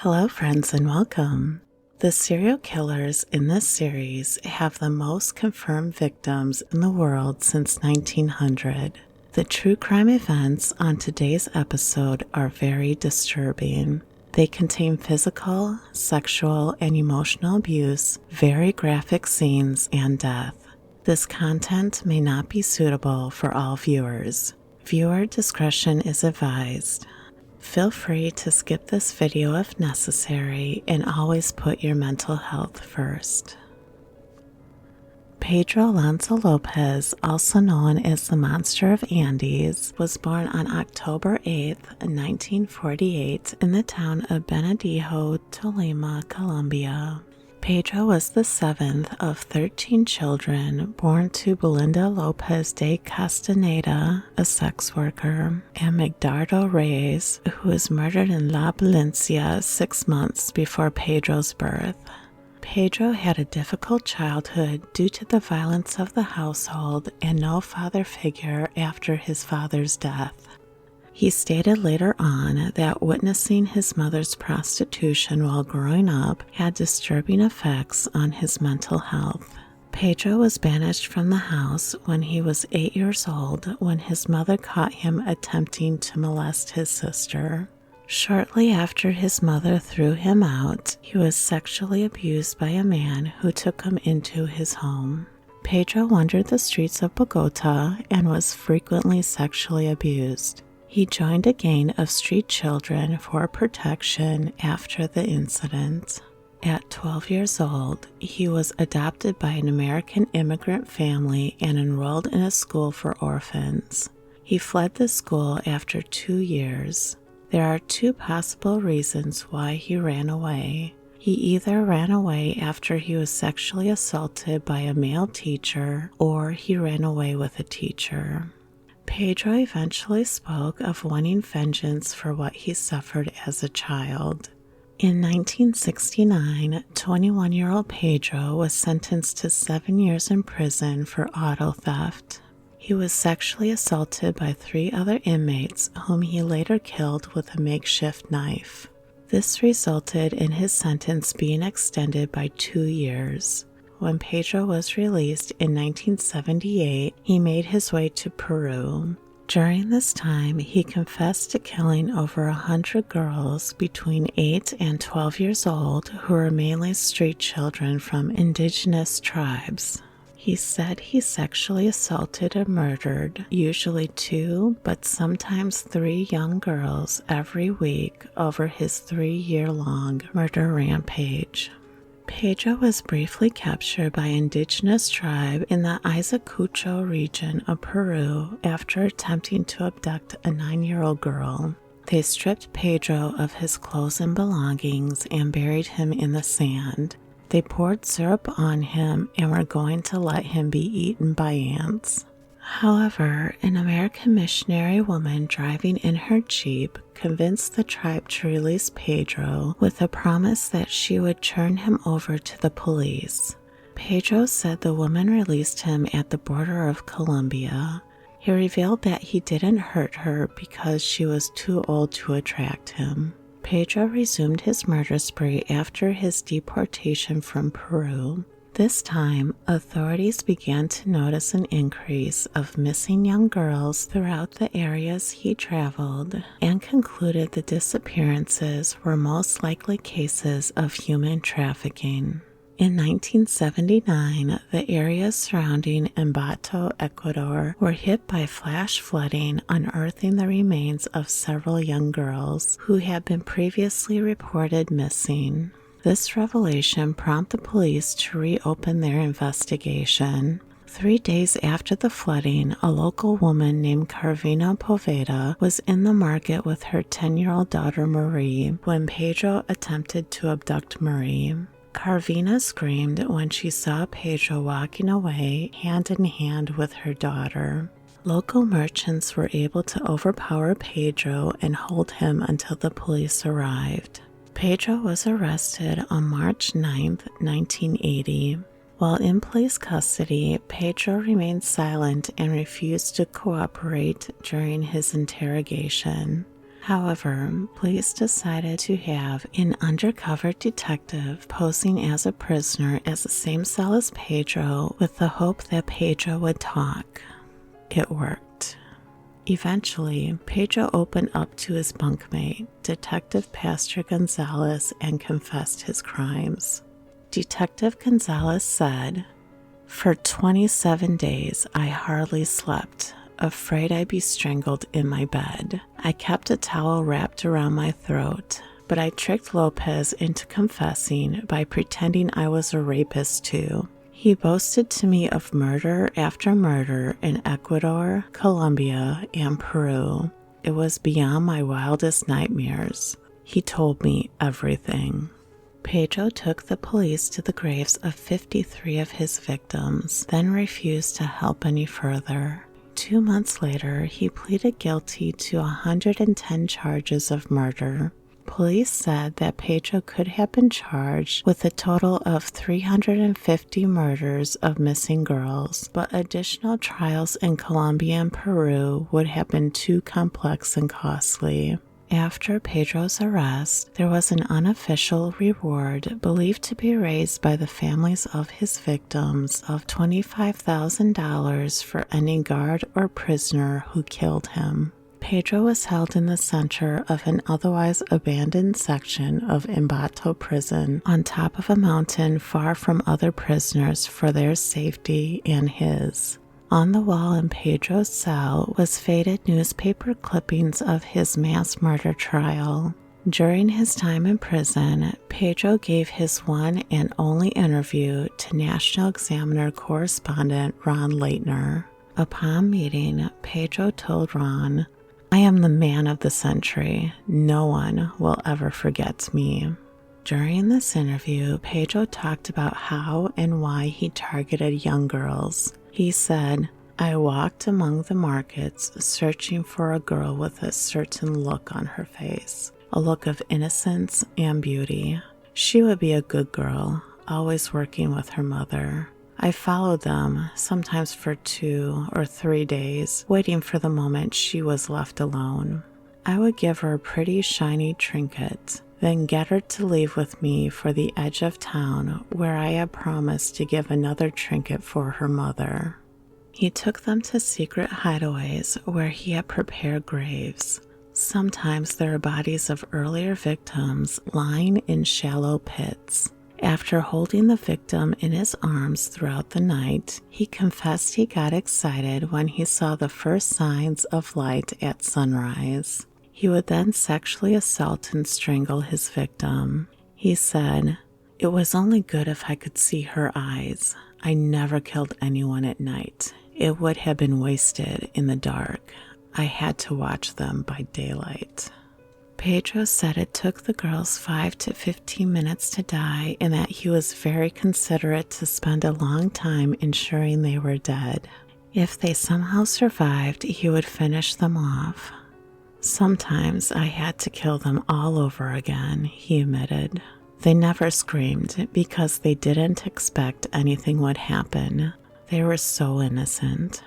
Hello, friends, and welcome. The serial killers in this series have the most confirmed victims in the world since 1900. The true crime events on today's episode are very disturbing. They contain physical, sexual, and emotional abuse, very graphic scenes, and death. This content may not be suitable for all viewers. Viewer discretion is advised. Feel free to skip this video if necessary and always put your mental health first. Pedro López, also known as the Monster of Andes, was born on October 8, 1948 in the town of Benedijo, Tolima, Colombia. Pedro was the seventh of 13 children born to Belinda López de Castaneda, a sex worker, and Magdardo Reyes, who was murdered in La Valencia 6 months before Pedro's birth. Pedro had a difficult childhood due to the violence of the household and no father figure after his father's death. He stated later on that witnessing his mother's prostitution while growing up had disturbing effects on his mental health. Pedro was banished from the house when he was 8 years old when his mother caught him attempting to molest his sister. Shortly after his mother threw him out, he was sexually abused by a man who took him into his home. Pedro wandered the streets of Bogota and was frequently sexually abused. He joined a gang of street children for protection after the incident. At 12 years old, he was adopted by an American immigrant family and enrolled in a school for orphans. He fled the school after 2 years. There are two possible reasons why he ran away. He either ran away after he was sexually assaulted by a male teacher, or he ran away with a teacher. Pedro eventually spoke of wanting vengeance for what he suffered as a child. In 1969, 21-year-old Pedro was sentenced to 7 years in prison for auto theft. He was sexually assaulted by 3 other inmates whom he later killed with a makeshift knife. This resulted in his sentence being extended by 2 years. When Pedro was released in 1978, he made his way to Peru. During this time, he confessed to killing over 100 girls between 8 and 12 years old who were mainly street children from indigenous tribes. He said he sexually assaulted and murdered usually 2, but sometimes 3 young girls every week over his 3-year-long murder rampage. Pedro was briefly captured by an indigenous tribe in the Ayacucho region of Peru after attempting to abduct a 9-year-old girl. They stripped Pedro of his clothes and belongings and buried him in the sand. They poured syrup on him and were going to let him be eaten by ants. However, an American missionary woman driving in her Jeep convinced the tribe to release Pedro with a promise that she would turn him over to the police. Pedro said the woman released him at the border of Colombia. He revealed that he didn't hurt her because she was too old to attract him. Pedro resumed his murder spree after his deportation from Peru. This time, authorities began to notice an increase of missing young girls throughout the areas he traveled and concluded the disappearances were most likely cases of human trafficking. In 1979, the areas surrounding Ambato, Ecuador, were hit by flash flooding, unearthing the remains of several young girls who had been previously reported missing. This revelation prompted the police to reopen their investigation. 3 days after the flooding, a local woman named Carvina Poveda was in the market with her 10-year-old daughter Marie when Pedro attempted to abduct Marie. Carvina screamed when she saw Pedro walking away hand in hand with her daughter. Local merchants were able to overpower Pedro and hold him until the police arrived. Pedro was arrested on March 9, 1980. While in police custody, Pedro remained silent and refused to cooperate during his interrogation. However, police decided to have an undercover detective posing as a prisoner as the same cell as Pedro with the hope that Pedro would talk. It worked. Eventually, Pedro opened up to his bunkmate, Detective Pastor Gonzalez, and confessed his crimes. Detective Gonzalez said, "For 27 days, I hardly slept, afraid I'd be strangled in my bed. I kept a towel wrapped around my throat, but I tricked Lopez into confessing by pretending I was a rapist too. He boasted to me of murder after murder in Ecuador, Colombia, and Peru. It was beyond my wildest nightmares. He told me everything." Pedro took the police to the graves of 53 of his victims, then refused to help any further. 2 months later, he pleaded guilty to 110 charges of murder. Police said that Pedro could have been charged with a total of 350 murders of missing girls, but additional trials in Colombia and Peru would have been too complex and costly. After Pedro's arrest, there was an unofficial reward believed to be raised by the families of his victims of $25,000 for any guard or prisoner who killed him. Pedro was held in the center of an otherwise abandoned section of Ambato prison on top of a mountain far from other prisoners for their safety and his. On the wall in Pedro's cell was faded newspaper clippings of his mass murder trial. During his time in prison, Pedro gave his one and only interview to National Examiner correspondent Ron Leitner. Upon meeting, Pedro told Ron, "I am the man of the century. No one will ever forget me." During this interview, Pedro talked about how and why he targeted young girls. He said, "I walked among the markets searching for a girl with a certain look on her face, a look of innocence and beauty. She would be a good girl, always working with her mother. I followed them, sometimes for 2 or 3 days, waiting for the moment she was left alone. I would give her a pretty shiny trinket, then get her to leave with me for the edge of town where I had promised to give another trinket for her mother." He took them to secret hideaways where he had prepared graves. Sometimes there are bodies of earlier victims lying in shallow pits. After holding the victim in his arms throughout the night, he confessed he got excited when he saw the first signs of light at sunrise. He would then sexually assault and strangle his victim. He said, "It was only good if I could see her eyes. I never killed anyone at night. It would have been wasted in the dark. I had to watch them by daylight." Pedro said it took the girls 5 to 15 minutes to die and that he was very considerate to spend a long time ensuring they were dead. If they somehow survived, he would finish them off. "Sometimes I had to kill them all over again," he admitted. "They never screamed because they didn't expect anything would happen. They were so innocent."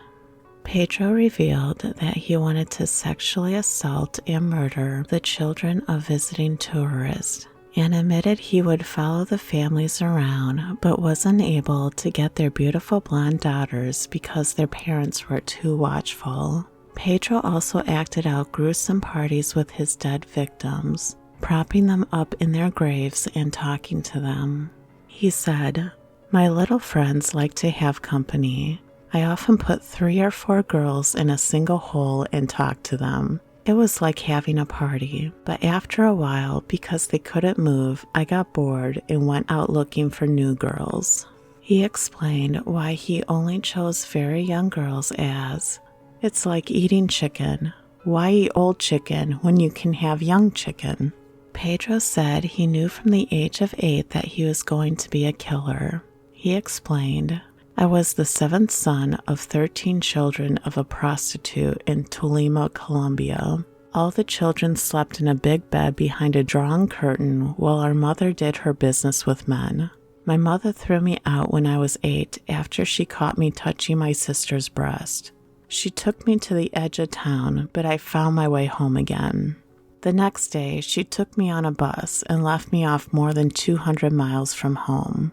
Pedro revealed that he wanted to sexually assault and murder the children of visiting tourists and admitted he would follow the families around but was unable to get their beautiful blonde daughters because their parents were too watchful. Pedro also acted out gruesome parties with his dead victims, propping them up in their graves and talking to them. He said, "My little friends like to have company. I often put 3 or 4 girls in a single hole and talk to them. It was like having a party, but after a while, because they couldn't move, I got bored and went out looking for new girls." He explained why he only chose very young girls as, "It's like eating chicken. Why eat old chicken when you can have young chicken?" Pedro said he knew from the age of 8 that he was going to be a killer. He explained, "I was the 7th son of 13 children of a prostitute in Tolima, Colombia. All the children slept in a big bed behind a drawn curtain while our mother did her business with men. My mother threw me out when I was 8 after she caught me touching my sister's breast. She took me to the edge of town, but I found my way home again." The next day, she took me on a bus and left me off more than 200 miles from home.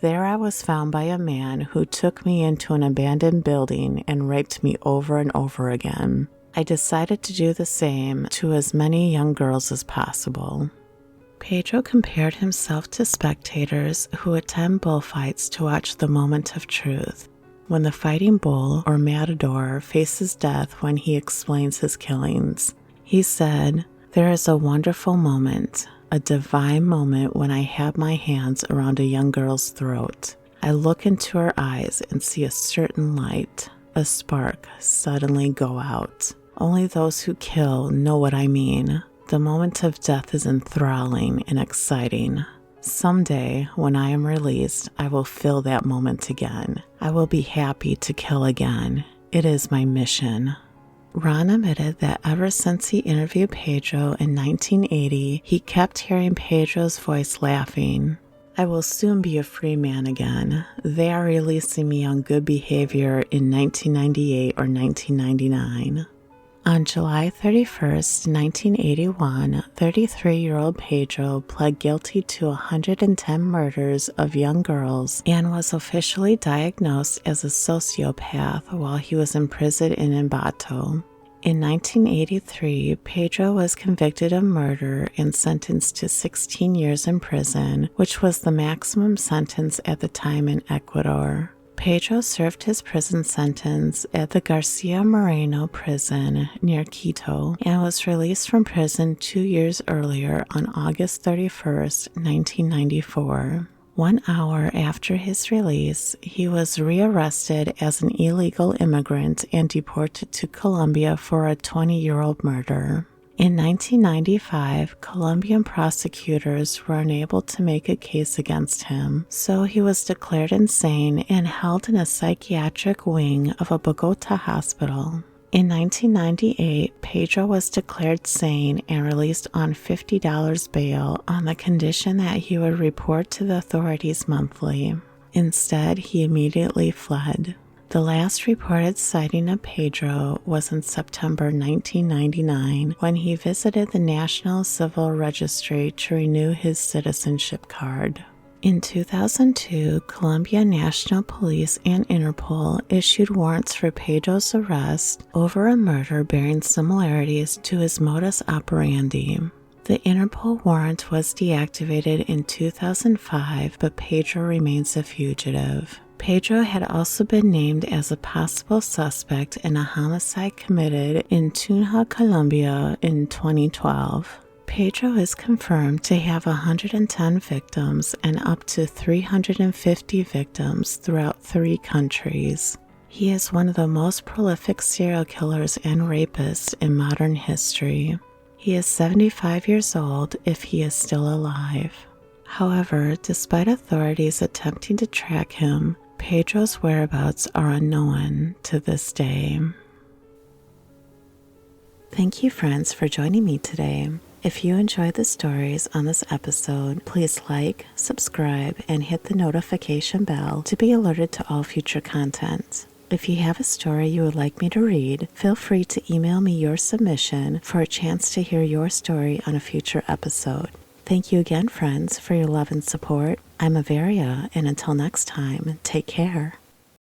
There I was found by a man who took me into an abandoned building and raped me over and over again. I decided to do the same to as many young girls as possible. Pedro compared himself to spectators who attend bullfights to watch the moment of truth, when the fighting bull or matador faces death when he explains his killings. He said, "There is a wonderful moment, a divine moment when I have my hands around a young girl's throat. I look into her eyes and see a certain light, a spark suddenly go out. Only those who kill know what I mean. The moment of death is enthralling and exciting. Someday, when I am released, I will feel that moment again. I will be happy to kill again. It is my mission." Ron admitted that ever since he interviewed Pedro in 1980, he kept hearing Pedro's voice laughing. "I will soon be a free man again. They are releasing me on good behavior in 1998 or 1999. On July 31st, 1981, 33-year-old Pedro pled guilty to 110 murders of young girls and was officially diagnosed as a sociopath while he was imprisoned in Ambato. In 1983, Pedro was convicted of murder and sentenced to 16 years in prison, which was the maximum sentence at the time in Ecuador. Pedro served his prison sentence at the Garcia Moreno prison near Quito and was released from prison 2 years earlier on August 31st, 1994. 1 hour after his release, he was rearrested as an illegal immigrant and deported to Colombia for a 20-year-old murder. In 1995, Colombian prosecutors were unable to make a case against him, so he was declared insane and held in a psychiatric wing of a Bogota hospital. In 1998, Pedro was declared sane and released on $50 bail on the condition that he would report to the authorities monthly. Instead, he immediately fled. The last reported sighting of Pedro was in September 1999 when he visited the National Civil Registry to renew his citizenship card. In 2002, Colombia National Police and Interpol issued warrants for Pedro's arrest over a murder bearing similarities to his modus operandi. The Interpol warrant was deactivated in 2005, but Pedro remains a fugitive. Pedro had also been named as a possible suspect in a homicide committed in Tunja, Colombia in 2012. Pedro is confirmed to have 110 victims and up to 350 victims throughout 3 countries. He is one of the most prolific serial killers and rapists in modern history. He is 75 years old if he is still alive. However, despite authorities attempting to track him, Pedro's whereabouts are unknown to this day. Thank you, friends, for joining me today. If you enjoyed the stories on this episode, please like, subscribe, and hit the notification bell to be alerted to all future content. If you have a story you would like me to read, feel free to email me your submission for a chance to hear your story on a future episode. Thank you again, friends, for your love and support. I'm Avarea, and until next time, take care.